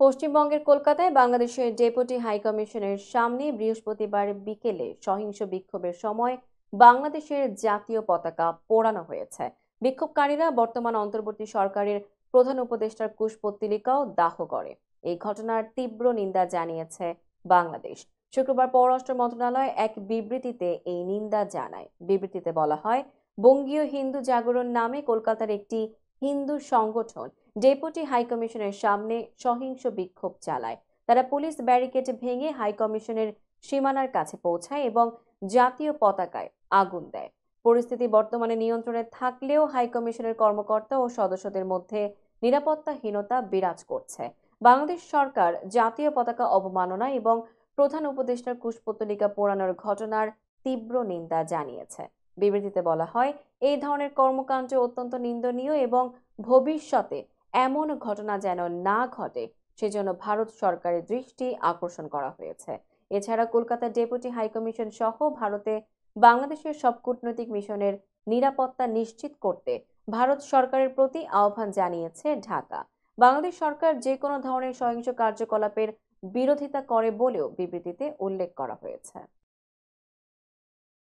পশ্চিমবঙ্গের কলকাতায় বাংলাদেশের ডেপুটি হাইকমিশনের সামনে বৃহস্পতিবার বিকেলে সহিংস বিক্ষোভের সময় বাংলাদেশের জাতীয় পতাকা পোড়ানো হয়েছে। বিক্ষোভকারীরা বর্তমান অন্তর্বর্তী সরকারের প্রধান উপদেষ্টার কুশপুত্তলিকাও দাহ করে। এই ঘটনার তীব্র নিন্দা জানিয়েছে বাংলাদেশ। শুক্রবার পররাষ্ট্র মন্ত্রণালয় এক বিবৃতিতে এই নিন্দা জানায়। বিবৃতিতে বলা হয়, বঙ্গীয় হিন্দু জাগরণ নামে কলকাতার একটি হিন্দু সংগঠন ডেপুটি হাইকমিশনের সামনে সহিংস বিক্ষোভ চালায়। তারা পুলিশ ব্যারিকেড ভেঙে হাইকমিশনের সীমানার কাছে পৌঁছায় এবং জাতীয় পতাকায় আগুন দেয়। পরিস্থিতি বর্তমানে নিয়ন্ত্রণে থাকলেও হাইকমিশনের কর্মকর্তা ও সদস্যদের মধ্যে নিরাপত্তাহীনতা বিরাজ করছে। বাংলাদেশ সরকার জাতীয় পতাকা অবমাননা এবং প্রধান উপদেষ্টার কুশপুত্তলিকা পোড়ানোর ঘটনার তীব্র নিন্দা জানিয়েছে। বিবৃতিতে বলা হয়, এই ধরনের কর্মকাণ্ড অত্যন্ত নিন্দনীয় এবং ভবিষ্যতে এমন ঘটনা যেন না ঘটে সেজন্য ভারত সরকারের দৃষ্টি আকর্ষণ করা হয়েছে। এছাড়া কলকাতা ডেপুটি হাইকমিশন সহ ভারতে বাংলাদেশের সব কূটনৈতিক মিশনের নিরাপত্তা নিশ্চিত করতে ভারত সরকারের প্রতি আহ্বান জানিয়েছে ঢাকা। বাংলাদেশ সরকার যে কোনো ধরনের সহিংস কার্যকলাপের বিরোধিতা করে বলেও বিবৃতিতে উল্লেখ করা হয়েছে।